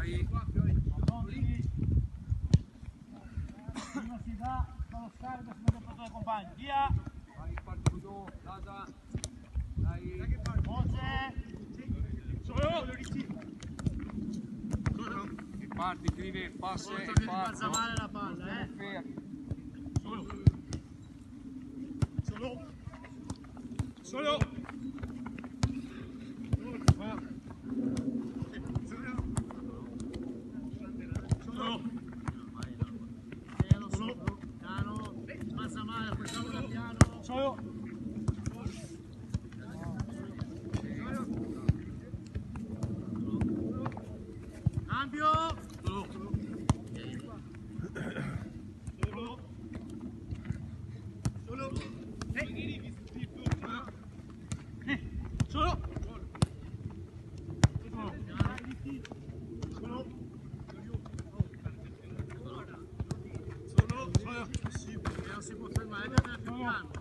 Vai. Prima si dà, dallo scarico si mette il portone compagni. Via! Vai, parti tu, Lasa. Dai. Voce! Solo! Parti, scrive, passa e Passa male la palla, Solo. Solo! Solo! Passa male, facciamo da piano. Solo! Cambio! Solo! Solo! Solo! Non si può fermare, piano.